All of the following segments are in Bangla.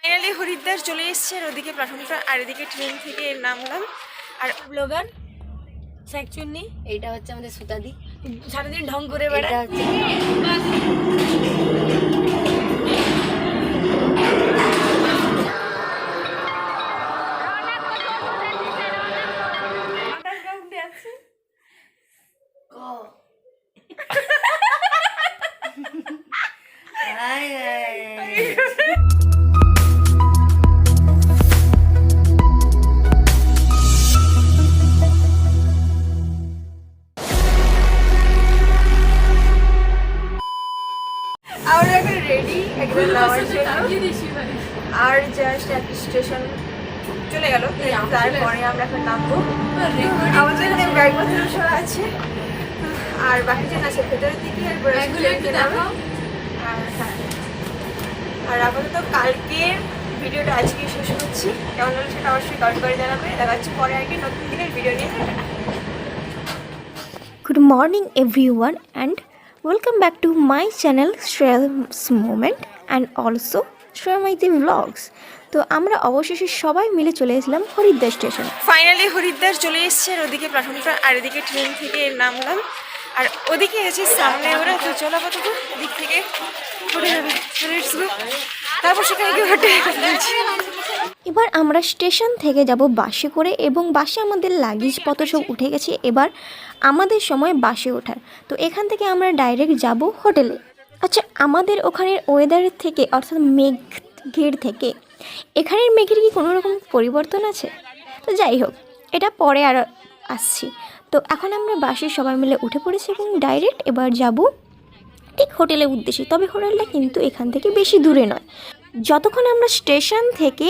ফাইনালি হরিদ্বার চলে এসছে আর ওদিকে প্ল্যাটফর্মটা আর এদিকে ট্রেন থেকে নামলাম। আর ব্লগার শাকচুন্নি, এইটা হচ্ছে আমাদের সুতাদি, সারাদিন ঢং করে বেড়ায়। আমরা এখন রেডি একদম যাওয়ার জন্য। আর জাস্ট একটা স্টেশন চলে গেল, তারপরে আমরা এখন নামবো। আমাদের এখানে ব্যাগপত্র সব আছে আর বাকি জন আছে ভেতরের দিকে। আর আপাতত কালকে ভিডিওটা আজকে শেষ করছি। কেমন হলো সেটা অবশ্যই কমেন্ট করে জানাবে। দেখা যাচ্ছে পরে আগে নতুন দিনের ভিডিও নিয়ে। Good morning everyone and welcome back to my channel Shreya's Moment and also Shreya Maiti Vlogs. তো আমরা অবশেষে সবাই মিলে চলে এসেছিলাম হরিদ্বার স্টেশন। ফাইনালি হরিদ্বার চলে এসছে আর ওদিকে প্ল্যাটফর্মটা আর এদিকে ট্রেন থেকে নামলাম। আর ওদিকে আছে সামনে ওরা, তো চলো আপাতত দিক থেকে ঘুরে যাবে। তারপর সেখানে গিয়ে হেঁটে এবার আমরা স্টেশন থেকে যাব বাসে করে এবং বাসে আমাদের লাগেজপত্র সব উঠে গেছে। এবার আমাদের সময় বাসে ওঠার, তো এখান থেকে আমরা ডাইরেক্ট যাব হোটেলে। আচ্ছা, আমাদের ওখানের ওয়েদারের থেকে অর্থাৎ মেঘের থেকে এখানের মেঘের কি কোনো রকম পরিবর্তন আছে? তো যাই হোক, এটা পরে আর আসছি। তো এখন আমরা বাসে সবাই মিলে উঠে পড়েছি এবং ডাইরেক্ট এবার যাব ঠিক হোটেলের উদ্দেশ্যে। তবে হোটেলটা কিন্তু এখান থেকে বেশি দূরে নয়। যতক্ষণ আমরা স্টেশন থেকে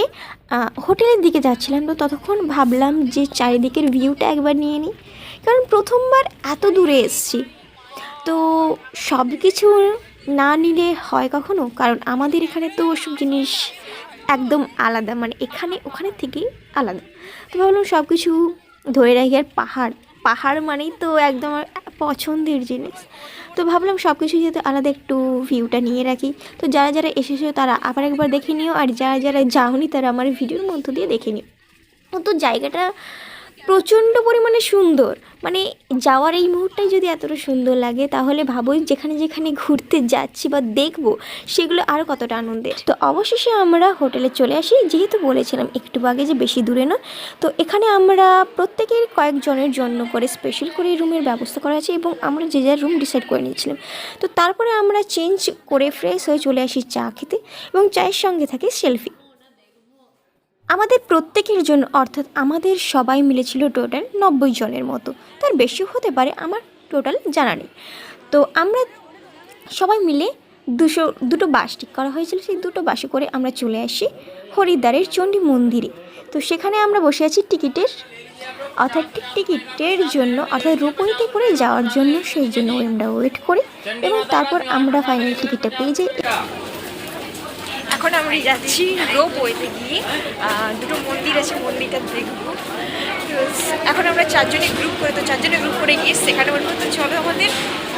হোটেলের দিকে যাচ্ছিলাম তো ততক্ষণ ভাবলাম যে চারিদিকের ভিউটা একবার নিয়ে নিই, কারণ প্রথমবার এত দূরে এসেছি। তো সব কিছু না নিলে হয় কখনো, কারণ আমাদের এখানে তো ওসব জিনিস একদম আলাদা, মানে এখানে ওখানে থেকেই আলাদা। তো ভাবলাম সব কিছু ধরে রাখি। আর পাহাড় মানেই তো একদম পছন্দের জিনিস। তো ভাবলাম সব কিছু যেহেতু আলাদা, একটু ভিউটা নিয়ে রাখি। তো যারা যারা এসেছো তারা আবার একবার দেখে নিও, আর যারা যারা যাওনি তারা আমার ভিডিওর মধ্য দিয়ে দেখে নিও। তো জায়গাটা প্রচণ্ড পরিমাণে সুন্দর, মানে যাওয়ার এই মুহূর্তটাই যদি এতটা সুন্দর লাগে তাহলে ভাবোই যেখানে যেখানে ঘুরতে যাচ্ছি বা দেখবো সেগুলো আরও কতটা আনন্দের। তো অবশেষে আমরা হোটেলে চলে আসি, যেহেতু বলেছিলাম একটু আগে যে বেশি দূরে না। তো এখানে আমরা প্রত্যেকের কয়েকজনের জন্য করে স্পেশাল করে রুমের ব্যবস্থা করা আছে এবং আমরা যে যার রুম ডিসাইড করে নিয়েছিলাম। তো তারপরে আমরা চেঞ্জ করে ফ্রেশ হয়ে চলে আসি চা খেতে এবং চায়ের সঙ্গে থাকে সেলফি। আমাদের প্রত্যেকের জন্য অর্থাৎ আমাদের সবাই মিলেছিল টোটাল 90 জনের মতো, তার বেশিও হতে পারে, আমার টোটাল জানা নেই। তো আমরা সবাই মিলে দুটো বাস ঠিক করা হয়েছিল, সেই দুটো বাসে করে আমরা চলে আসি হরিদ্বারের চণ্ডী মন্দিরে। তো সেখানে আমরা বসে আছি টিকিটের জন্য, অর্থাৎ রোপওয়েতে করে যাওয়ার জন্য। সেই জন্য আমরা ওয়েট করি এবং তারপর আমরা ফাইনাল টিকিটটা পেয়ে যাই। এখন আমরা যাচ্ছি রোপওয়েতে গিয়ে দুটো মন্দির আছে, মন্দিরটা দেখবো। এখন আমরা চারজনের গ্রুপ করে গিয়ে সেখানে বলবো। তো চলো আমাদের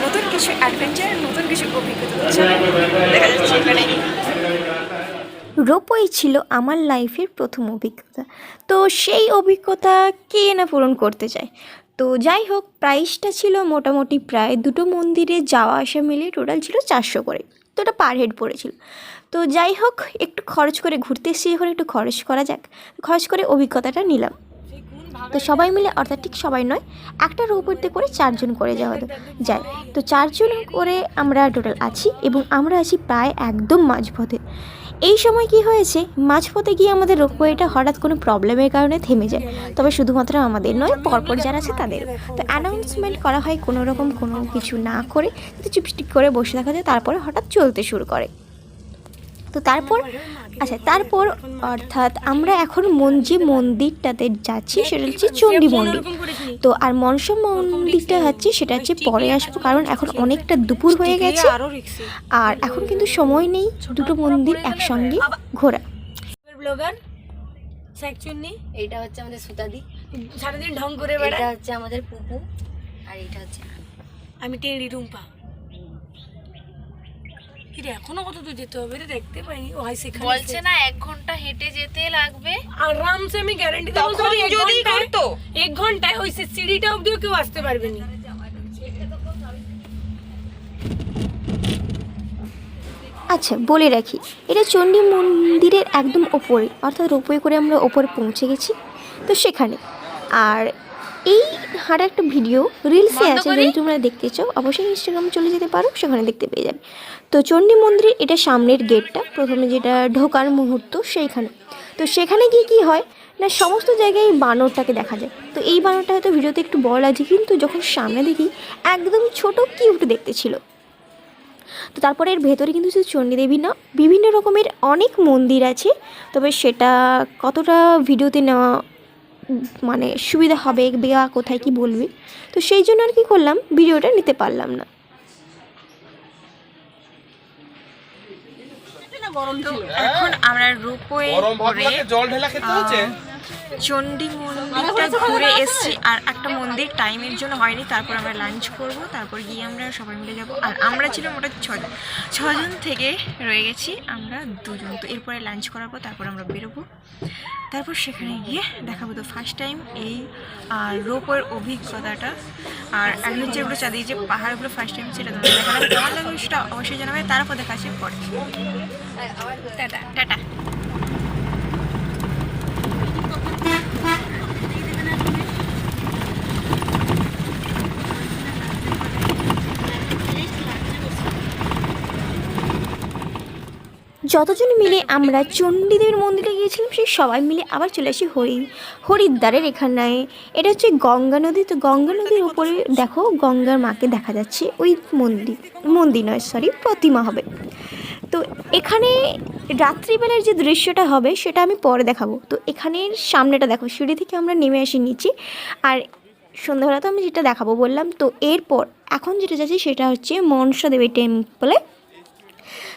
নতুন কিছু অ্যাডভেঞ্চার, নতুন কিছু অভিজ্ঞতা দেখা যাচ্ছে এখানে। রোপওয়ে ছিল আমার লাইফের প্রথম অভিজ্ঞতা। তো সেই অভিজ্ঞতা কে না পূরণ করতে চায়। তো যাই হোক, প্রাইসটা ছিল মোটামুটি প্রায় দুটো মন্দিরে যাওয়া আসা মিলে টোটাল ছিল 400 করে। তো ওটা পার হেড পড়েছিল। তো যাই হোক, একটু খরচ করে ঘুরতে এসেছি, এখন একটু খরচ করা যাক। খরচ করে অভিজ্ঞতাটা নিলাম। তো সবাই মিলে, অর্থাৎ ঠিক সবাই নয়, একটা রোপওয়েতে করে 4 জন করে যায়। তো 4 জন করে আমরা টোটাল আছি এবং আমরা আছি প্রায় একদম মাঝপথে। এই সময় কি হয়েছে, মাঝপথে গিয়ে আমাদের রোপওয়েটা হঠাৎ কোনো প্রবলেমের কারণে থেমে যায়। তবে শুধুমাত্র আমাদের নয়, পরপর যারা আছে তাদের। তো অ্যানাউন্সমেন্ট করা হয় কোনো রকম কোনো কিছু না করে, যাতে চুপস্টিক করে বসে থাকা যায়, তারপরে হঠাৎ চলতে শুরু করে। তো তারপর অর্থাৎ আমরা এখন যে মন্দিরটাতে যাচ্ছি সেটা হচ্ছে চণ্ডী মন্দির। তো আর মনসা মন্দিরটা সেটা হচ্ছে পরে আসবো, কারণ এখন অনেকটা দুপুর হয়ে গেছে আর এখন কিন্তু সময় নেই দুটো মন্দির একসঙ্গে ঘোরা। ব্লগার শাকচুন্নি, এইটা হচ্ছে আমাদের সুতাদি, সারাদিন ঢং করে বেড়ায়। এটা হচ্ছে আমাদের পুপু, আর এটা হচ্ছে আমি টেলি রুম্পা। কি রে এখনো কত দূর যেতে হবে রে দেখতে পাইনি ও হাই সেখানে বলছে না 1 ঘন্টা হেঁটে যেতে লাগবে। আরামসে আমি গ্যারান্টি দেবো তখন যদি করতো 1 ঘন্টায় ওই সিঁড়িটা অবধিও কেউ আসতে পারবে না। আচ্ছা বলে রাখি, এটা চণ্ডী মন্দিরের একদম ওপরে, অর্থাৎ রোপওয়ে করে আমরা ওপরে পৌঁছে গেছি। তো সেখানে আর এই হাঁটার একটা ভিডিও রিলসে আছে, যদি তোমরা দেখতে চাও অবশ্যই ইনস্টাগ্রামে চলে যেতে পারো, সেখানে দেখতে পেয়ে যাবে। তো চণ্ডী মন্দিরের এটা সামনের গেটটা, প্রথমে যেটা ঢোকার মুহূর্ত সেইখানে। তো সেখানে গিয়ে কী হয় না, সমস্ত জায়গায় এই বানরটাকে দেখা যায়। তো এই বানরটা হয়তো ভিডিওতে একটু বড় লাগছে, কিন্তু যখন সামনে দেখি একদম ছোট কিউট দেখতে ছিল। তো তারপরে এর ভেতরে কিন্তু শুধু চণ্ডীদেবী না, বিভিন্ন রকমের অনেক মন্দির আছে। তবে সেটা কতটা ভিডিওতে নেওয়া মানে সুবিধা হবে বা কোথায় কি বলবে, তো সেই জন্য আর কি করলাম, ভিডিওটা নিতে পারলাম না। এখন আমরা রোপওয়ে করে জল ঢেলা খেতে হচ্ছে। চণ্ডী মন্দিরটা ঘুরে এসেছি, আর একটা মন্দির টাইমের জন্য হয়নি। তারপর আমরা লাঞ্চ করব, তারপর গিয়ে আমরা সবাই মিলে যাব। আর আমরা ছিলাম মোট 6 জন থেকে রয়ে গেছি আমরা 2 জন। তো এরপরে লাঞ্চ করার পর তারপর আমরা বেরোবো, তারপর সেখানে গিয়ে দেখাবো। তো ফার্স্ট টাইম এই রোপওয়ের অভিজ্ঞতাটা, আর অ্যাডভেঞ্চারগুলো চাঁদিয়ে যে পাহাড়গুলো ফার্স্ট টাইম সেটা তোমাদের দেখালাম। কেমন লাগবে সেটা অবশ্যই জানাবে। তারপর দেখা আসে পরে। Tata tata. যতজন মিলে আমরা চণ্ডীদেবীর মন্দিরে গিয়েছিলাম, সেই সবাই মিলে আবার চলে আসি হরিদ্বারের এখানে। এটা হচ্ছে গঙ্গা নদী। তো গঙ্গা নদীর উপরে দেখো গঙ্গার মাকে দেখা যাচ্ছে, ওই মন্দির নয় সরি, প্রতিমা হবে। তো এখানে রাত্রিবেলার যে দৃশ্যটা হবে সেটা আমি পরে দেখাবো। তো এখানের সামনেটা দেখো, সিঁড়ি থেকে আমরা নেমে আসি নিচে, আর সন্ধ্যাবেলা তো আমি যেটা দেখাবো বললাম। তো এরপর এখন যেটা যাচ্ছি সেটা হচ্ছে মনসা দেবী টেম্পলে।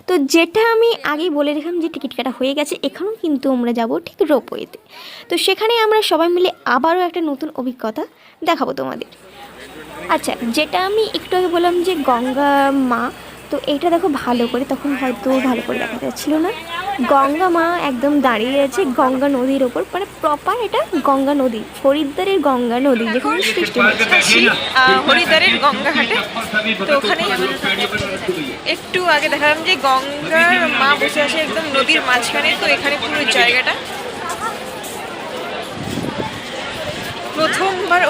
তো যেটা আমি আগেই বলে রেখলাম যে টিকিট কাটা হয়ে গেছে, এখানেও কিন্তু আমরা যাব ঠিক রোপওয়েতে। তো সেখানে আমরা সবাই মিলে আবারও একটা নতুন অভিজ্ঞতা দেখাবো তোমাদের। আচ্ছা, যেটা আমি একটু আগে বললাম যে গঙ্গা মা, তো এইটা দেখো ভালো করে, তখন হয়তো ভালো করে দেখা যাচ্ছিল না। গঙ্গা মা একদম দাঁড়িয়ে আছে গঙ্গা নদীর ওপর, মানে প্রপার এটা গঙ্গা নদী, হরিদ্বারের গঙ্গা নদী যেখানে সৃষ্টি হয়েছে। হরিদ্বারের গঙ্গা ঘাটে। তো ওখানে একটু আগে দেখালাম যে গঙ্গার মা বসে আছে একদম নদীর মাঝখানে। তো এখানে পুরো জায়গাটা প্রথমবার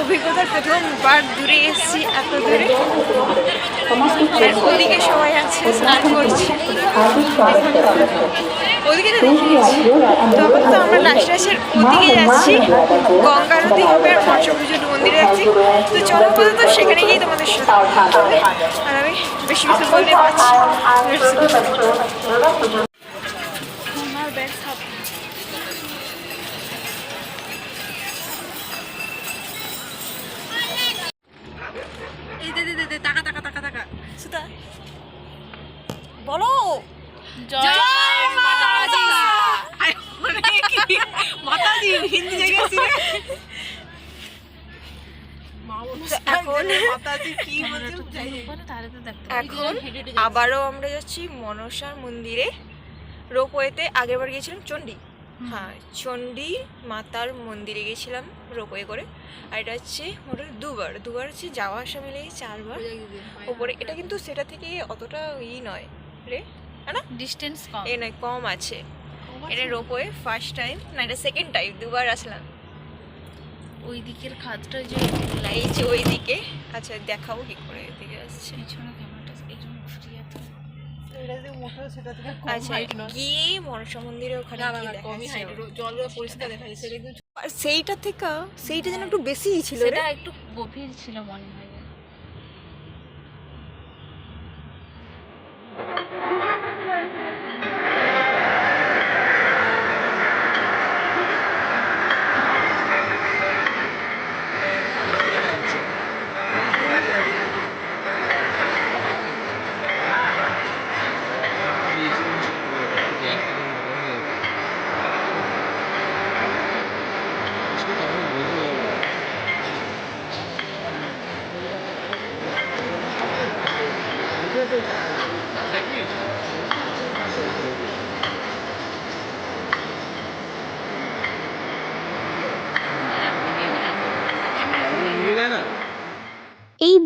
প্রথমবার দূরে এসেছি এত দূরে। আর ওদিকে সবাই আছে স্নান করছে, ওদিকে তো দেখিয়েছি। তখন তো আমরা লাস্টের ওদিকে যাচ্ছি, গঙ্গা নদী হবে আর মৎস্যভূষণ মন্দিরে যাচ্ছি। তো চলো পর্যন্ত সেখানে গিয়ে তোমাদের সাথে হবে। আর আমি বেশি কিছু বলতে পারছি। আমার ব্যাগ বলো জয় মাতাজি হিন্দি জায়গায় ছিল এখন আবারও আমরা যাচ্ছি মনসার মন্দিরে রোপওয়েতে। আগেরবার গিয়েছিলাম চণ্ডী, হ্যাঁ চণ্ডী মাতার মন্দিরে গেছিলাম রোপওয়ে করে। আর এটা হচ্ছে মোটামুটি দুবার হচ্ছে যাওয়া আসা মিলেই 4 বার ওপরে। এটা কিন্তু সেটা থেকে অতটা নয় রে, না ডিস্টেন্স কম, এ নয় কম আছে। এটা রোপওয়ে ফার্স্ট টাইম না, এটা সেকেন্ড টাইম, 2 বার আসলাম। ওই দিকের খাতটা যে এই যে ওই দিকে, আচ্ছা দেখাবো কি করে এদিকে আসছে। পিছনে ক্যামেরাটা একটু ঘুরিয়ে দাও। আচ্ছা গিয়ে মনসা মন্দিরে ওখানে গিয়ে দেখা যাচ্ছে। জলগুলো পরিষ্কার দেখা যাচ্ছে কিন্তু আর সেইটা থেকে সেইটা যেন একটু বেশিই ছিল রে। সেটা একটু গভীর ছিল মনে হয়।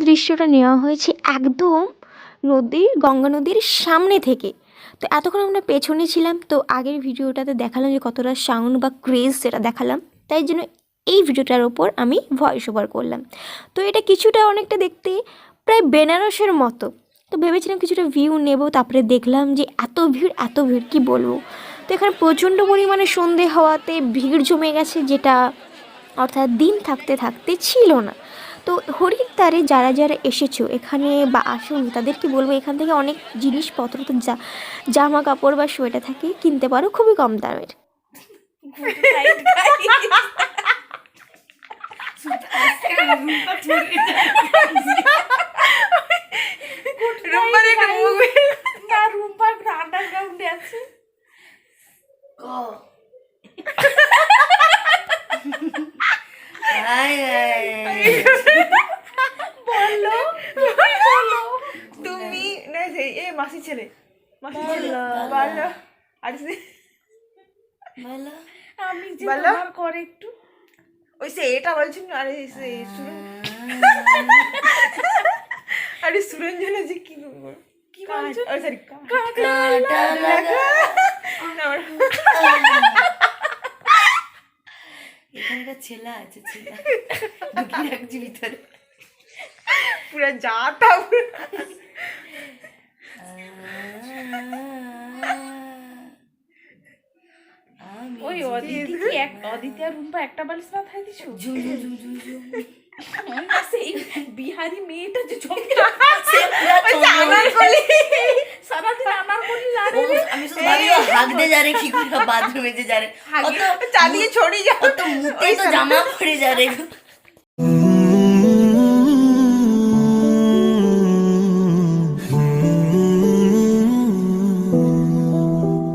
দৃশ্যটা নেওয়া হয়েছে একদম নদীর গঙ্গা নদীর সামনে থেকে। তো এতক্ষণ আমরা পেছনে ছিলাম, তো আগের ভিডিওটাতে দেখালাম যে কতটা সাউন্ড বা ক্রেজ সেটা দেখালাম, তাই জন্য এই ভিডিওটার ওপর আমি ভয়েস ওভার করলাম। তো এটা কিছুটা অনেকটা দেখতে প্রায় বেনারসের মতো, তো ভেবেছিলাম কিছুটা ভিউ নেব, তারপরে দেখলাম যে এত ভিড় কি বলবো। তো এখানে প্রচণ্ড পরিমাণে সন্ধে হওয়াতে ভিড় জমে গেছে, যেটা অর্থাৎ দিন থাকতে থাকতে ছিল না। তো হরিদ্বারে যারা যারা এসেছো এখানে বা আসুন, তাদেরকে বলবো এখান থেকে অনেক জিনিসপত্র, তো জামা কাপড় বা সোয়েটার থাকে, কিনতে পারো খুবই কম দামের। তুমি না সেই এ মাসি ছেলে বলো আর আমি যে বলো। তোমার করে একটু ওই সে এটা বলছি না, আরে আরে সুরঞ্জনা যে কি কি বলছো, সরি এখানকার ছেলা আছে, ছেলা ঢুকিয়ে রাখছি ভিতরে। পুরা যা তা ওই অদিতি কি এক অদিতি আর রুম্পা একটা বালিশ মাথায় দিছো? ঝুম ঝুম ঝুম ঝুম ঝুম। না সেই বিহারি মেয়েটা যে চমকে সারাদিন আমার বলি ও, আমি শুধু ভাবি ও হাগতে যা রে, কি করে বাথরুমে যে যা রে, অত চালিয়ে ছড়িয়ে যাও অত মুখে তো জামা পড়ে যা রে।